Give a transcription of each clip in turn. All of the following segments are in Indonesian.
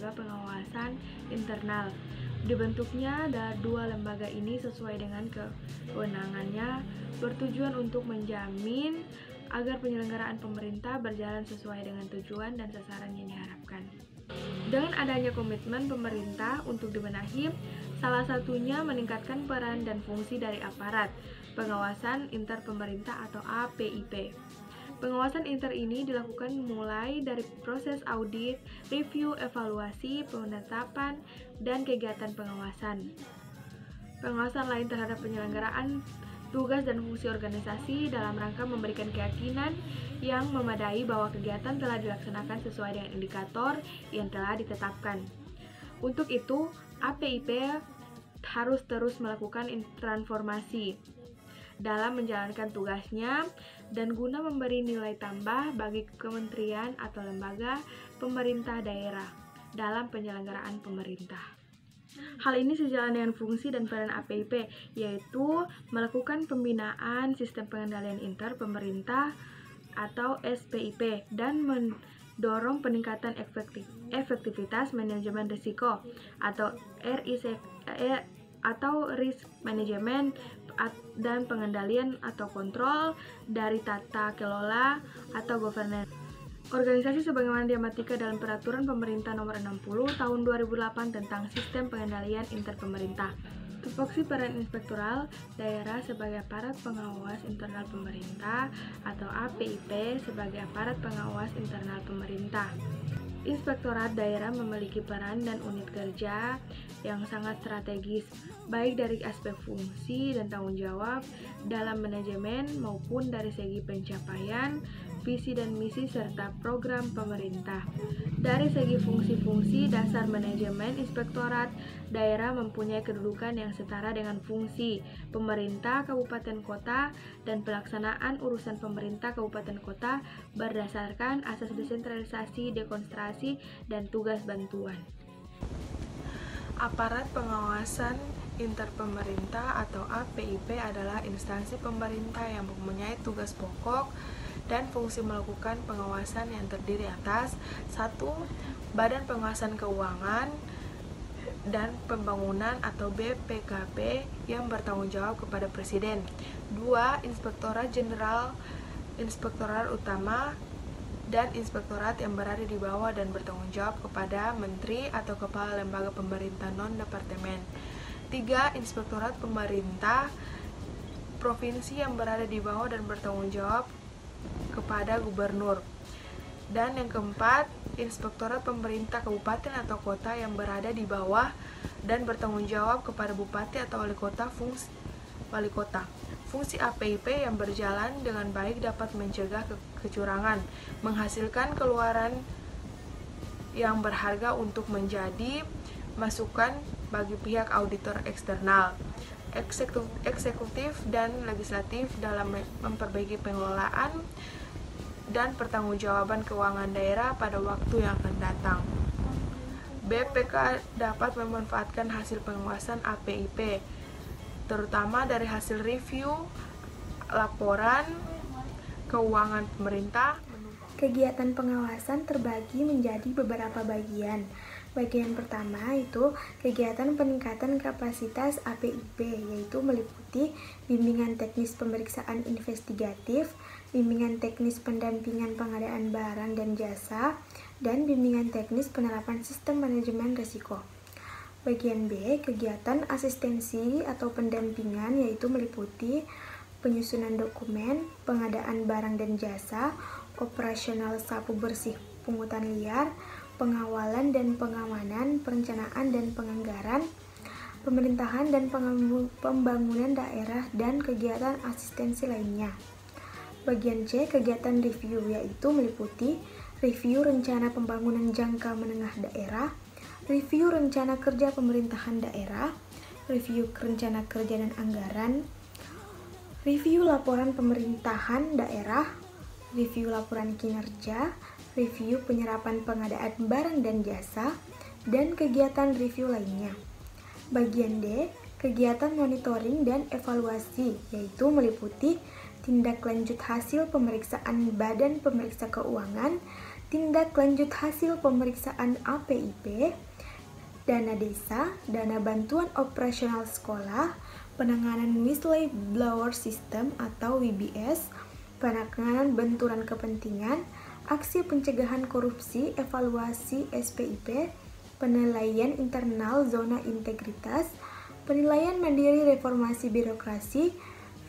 lembaga pengawasan internal. Dibentuknya dua lembaga ini sesuai dengan kewenangannya, bertujuan untuk menjamin agar penyelenggaraan pemerintah berjalan sesuai dengan tujuan dan sasaran yang diharapkan. Dengan adanya komitmen pemerintah untuk dibenahi, salah satunya meningkatkan peran dan fungsi dari aparat pengawasan inter pemerintah atau APIP. Pengawasan inter ini dilakukan mulai dari proses audit, review, evaluasi, penetapan, dan kegiatan pengawasan. Pengawasan lain terhadap penyelenggaraan tugas dan fungsi organisasi dalam rangka memberikan keyakinan yang memadai bahwa kegiatan telah dilaksanakan sesuai dengan indikator yang telah ditetapkan. Untuk itu, APIP harus terus melakukan transformasi dalam menjalankan tugasnya dan guna memberi nilai tambah bagi kementerian atau lembaga pemerintah daerah dalam penyelenggaraan pemerintah. Hal ini sejalan dengan fungsi dan peran APIP, yaitu melakukan pembinaan sistem pengendalian inter pemerintah atau SPIP dan mendorong peningkatan efektivitas manajemen risiko atau RIC atau risk management dan pengendalian atau kontrol dari tata kelola atau governance. Organisasi sebagaimana diamati dalam Peraturan Pemerintah Nomor 60 Tahun 2008 tentang Sistem Pengendalian Interpemerintah. Tupoksi peran inspektoral daerah sebagai aparat pengawas internal pemerintah atau APIP sebagai aparat pengawas internal pemerintah. Inspektorat daerah memiliki peran dan unit kerja yang sangat strategis, baik dari aspek fungsi dan tanggung jawab dalam manajemen maupun dari segi pencapaian, visi dan misi serta program pemerintah. Dari segi fungsi-fungsi dasar manajemen, inspektorat daerah mempunyai kedudukan yang setara dengan fungsi pemerintah kabupaten kota dan pelaksanaan urusan pemerintah kabupaten kota berdasarkan asas desentralisasi, dekonsentrasi, dan tugas bantuan. Aparat pengawasan interpemerintah atau APIP adalah instansi pemerintah yang mempunyai tugas pokok dan fungsi melakukan pengawasan yang terdiri atas 1. Badan Pengawasan Keuangan dan Pembangunan atau BPKP yang bertanggung jawab kepada Presiden. 2. Inspektorat Jenderal, Inspektorat Utama, dan inspektorat yang berada di bawah dan bertanggung jawab kepada Menteri atau Kepala Lembaga Pemerintah Non-Departemen. 3. Inspektorat Pemerintah Provinsi yang berada di bawah dan bertanggung jawab kepada Gubernur. Dan yang keempat, Inspektorat Pemerintah Kabupaten atau Kota yang berada di bawah dan bertanggung jawab kepada Bupati atau Wali Kota. Fungsi APIP yang berjalan dengan baik dapat mencegah kecurangan, menghasilkan keluaran yang berharga untuk menjadi masukan bagi pihak auditor eksternal, eksekutif dan legislatif dalam memperbaiki pengelolaan dan pertanggungjawaban keuangan daerah pada waktu yang akan datang. BPK dapat memanfaatkan hasil pengawasan APIP, terutama dari hasil review laporan keuangan pemerintah. Kegiatan pengawasan terbagi menjadi beberapa bagian. Bagian pertama itu kegiatan peningkatan kapasitas APIP, yaitu meliputi bimbingan teknis pemeriksaan investigatif, bimbingan teknis pendampingan pengadaan barang dan jasa, dan bimbingan teknis penerapan sistem manajemen risiko. Bagian B, kegiatan asistensi atau pendampingan, yaitu meliputi penyusunan dokumen, pengadaan barang dan jasa, operasional sapu bersih pungutan liar, pengawalan dan pengamanan, perencanaan dan penganggaran, pemerintahan dan pembangunan daerah, dan kegiatan asistensi lainnya. Bagian C, kegiatan review, yaitu meliputi review rencana pembangunan jangka menengah daerah, review rencana kerja pemerintahan daerah, review rencana kerja dan anggaran, review laporan pemerintahan daerah, review laporan kinerja, review penyerapan pengadaan barang dan jasa, dan kegiatan review lainnya. Bagian D, kegiatan monitoring dan evaluasi, yaitu meliputi tindak lanjut hasil pemeriksaan Badan Pemeriksa Keuangan tindak lanjut hasil pemeriksaan APIP, dana desa, dana bantuan operasional sekolah, penanganan whistleblower system atau WBS, penanganan benturan kepentingan, aksi pencegahan korupsi, evaluasi SPIP, penilaian internal zona integritas, penilaian mandiri reformasi birokrasi,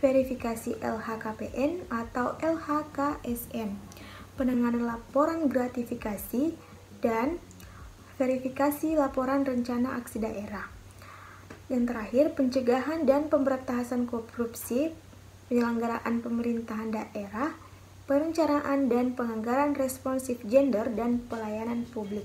verifikasi LHKPN atau LHKSN, penanganan laporan gratifikasi, dan verifikasi laporan rencana aksi daerah. Yang terakhir, pencegahan dan pemberantasan korupsi, penyelenggaraan pemerintahan daerah, perencanaan dan penganggaran responsif gender, dan pelayanan publik.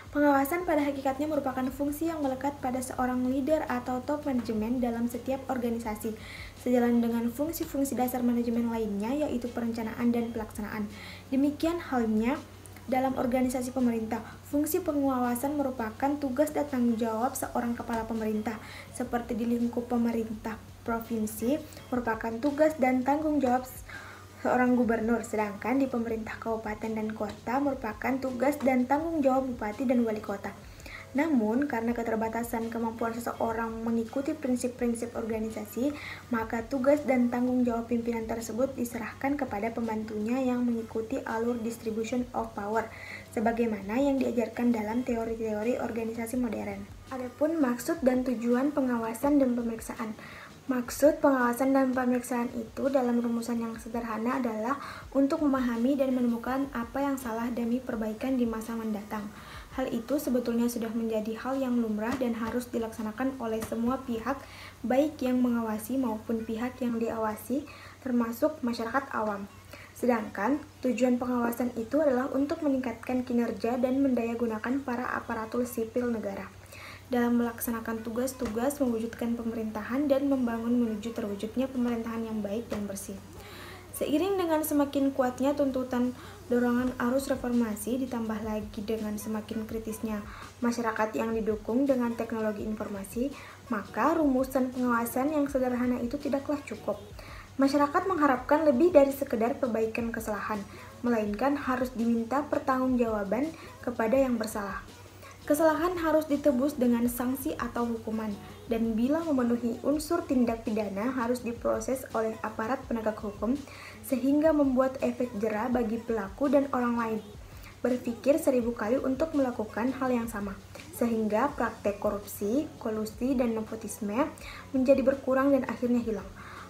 Pengawasan pada hakikatnya merupakan fungsi yang melekat pada seorang leader atau top manajemen dalam setiap organisasi, sejalan dengan fungsi-fungsi dasar manajemen lainnya, yaitu perencanaan dan pelaksanaan. Demikian halnya dalam organisasi pemerintah, fungsi pengawasan merupakan tugas dan tanggung jawab seorang kepala pemerintah, seperti di lingkup pemerintah provinsi merupakan tugas dan tanggung jawab seorang gubernur, sedangkan di pemerintah kabupaten dan kota merupakan tugas dan tanggung jawab bupati dan wali kota. Namun, karena keterbatasan kemampuan seseorang mengikuti prinsip-prinsip organisasi, maka tugas dan tanggung jawab pimpinan tersebut diserahkan kepada pembantunya yang mengikuti alur distribution of power, sebagaimana yang diajarkan dalam teori-teori organisasi modern. Adapun maksud dan tujuan pengawasan dan pemeriksaan. Maksud pengawasan dan pemeriksaan itu dalam rumusan yang sederhana adalah untuk memahami dan menemukan apa yang salah demi perbaikan di masa mendatang. Hal itu sebetulnya sudah menjadi hal yang lumrah dan harus dilaksanakan oleh semua pihak, baik yang mengawasi maupun pihak yang diawasi, termasuk masyarakat awam. Sedangkan tujuan pengawasan itu adalah untuk meningkatkan kinerja dan mendayagunakan para aparatur sipil negara dalam melaksanakan tugas-tugas mewujudkan pemerintahan dan membangun menuju terwujudnya pemerintahan yang baik dan bersih. Seiring dengan semakin kuatnya tuntutan dorongan arus reformasi, ditambah lagi dengan semakin kritisnya masyarakat yang didukung dengan teknologi informasi, maka rumusan pengawasan yang sederhana itu tidaklah cukup. Masyarakat mengharapkan lebih dari sekedar perbaikan kesalahan, melainkan harus diminta pertanggungjawaban kepada yang bersalah. Kesalahan harus ditebus dengan sanksi atau hukuman, dan bila memenuhi unsur tindak pidana harus diproses oleh aparat penegak hukum sehingga membuat efek jera bagi pelaku dan orang lain. Berpikir 1000 kali untuk melakukan hal yang sama, sehingga praktek korupsi, kolusi, dan nepotisme menjadi berkurang dan akhirnya hilang.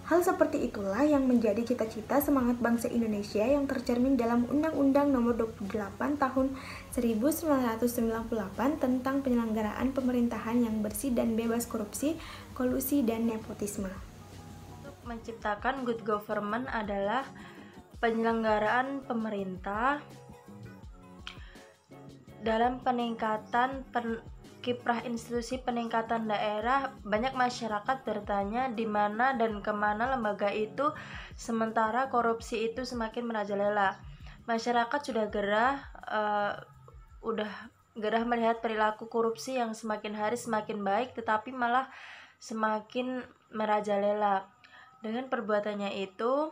Hal seperti itulah yang menjadi cita-cita semangat bangsa Indonesia yang tercermin dalam Undang-Undang Nomor 28 Tahun 1998 tentang penyelenggaraan pemerintahan yang bersih dan bebas korupsi, kolusi, dan nepotisme. Untuk menciptakan good government adalah penyelenggaraan pemerintah dalam peningkatan kiprah institusi peningkatan daerah. Banyak masyarakat bertanya di mana dan kemana lembaga itu, sementara korupsi itu semakin merajalela. Masyarakat sudah gerah melihat perilaku korupsi yang semakin hari semakin baik, tetapi malah semakin merajalela. Dengan perbuatannya itu,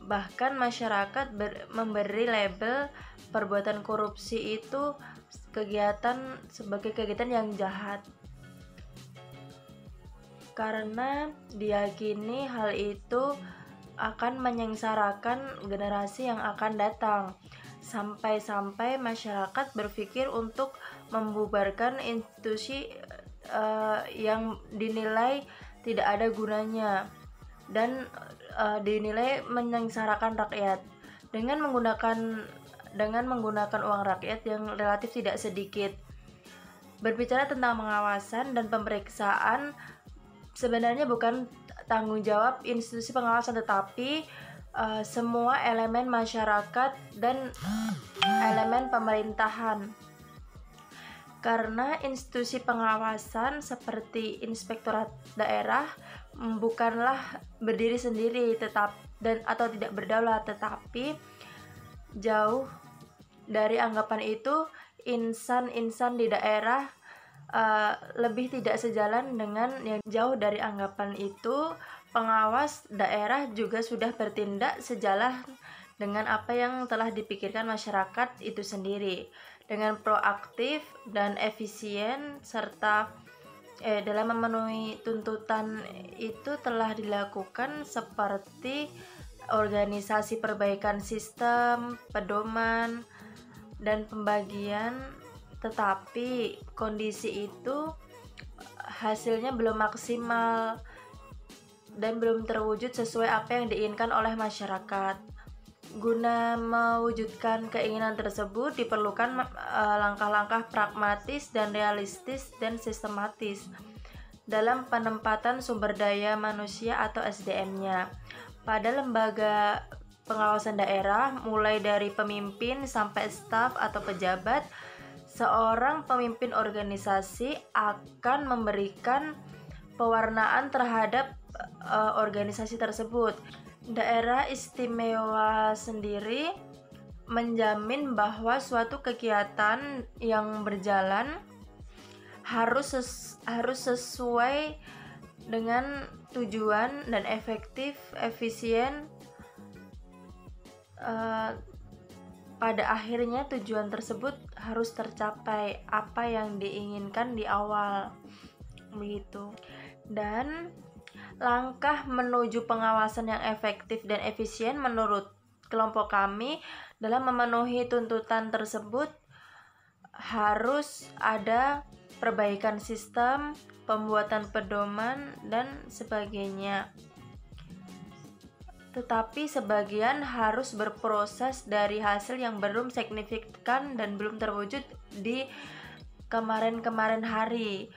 bahkan masyarakat memberi label perbuatan korupsi itu sebagai kegiatan yang jahat, karena diyakini hal itu akan menyengsarakan generasi yang akan datang, sampai-sampai masyarakat berpikir untuk membubarkan institusi yang dinilai tidak ada gunanya dan dinilai menyengsarakan rakyat dengan menggunakan uang rakyat yang relatif tidak sedikit. Berbicara tentang pengawasan dan pemeriksaan, sebenarnya bukan tanggung jawab institusi pengawasan, tetapi semua elemen masyarakat dan elemen pemerintahan. Karena institusi pengawasan seperti inspektorat daerah bukanlah berdiri sendiri atau tidak berdaulat, tetapi jauh dari anggapan itu, insan-insan di daerah lebih tidak sejalan dengan yang jauh dari anggapan itu. Pengawas daerah juga sudah bertindak sejalan dengan apa yang telah dipikirkan masyarakat itu sendiri, dengan proaktif dan efisien serta dalam memenuhi tuntutan itu telah dilakukan seperti organisasi perbaikan sistem, pedoman, dan pembagian, tetapi kondisi itu hasilnya belum maksimal dan belum terwujud sesuai apa yang diinginkan oleh masyarakat. Guna mewujudkan keinginan tersebut diperlukan langkah-langkah pragmatis dan realistis dan sistematis dalam penempatan sumber daya manusia atau SDM-nya. Pada lembaga pengawasan daerah, mulai dari pemimpin sampai staf atau pejabat, seorang pemimpin organisasi akan memberikan pewarnaan terhadap organisasi tersebut. Daerah istimewa sendiri menjamin bahwa suatu kegiatan yang berjalan harus sesuai dengan tujuan dan efisien. Pada akhirnya tujuan tersebut harus tercapai apa yang diinginkan di awal, begitu. Dan langkah menuju pengawasan yang efektif dan efisien menurut kelompok kami dalam memenuhi tuntutan tersebut harus ada perbaikan sistem, pembuatan pedoman, dan sebagainya. Tetapi sebagian harus berproses dari hasil yang belum signifikan dan belum terwujud di kemarin-kemarin hari.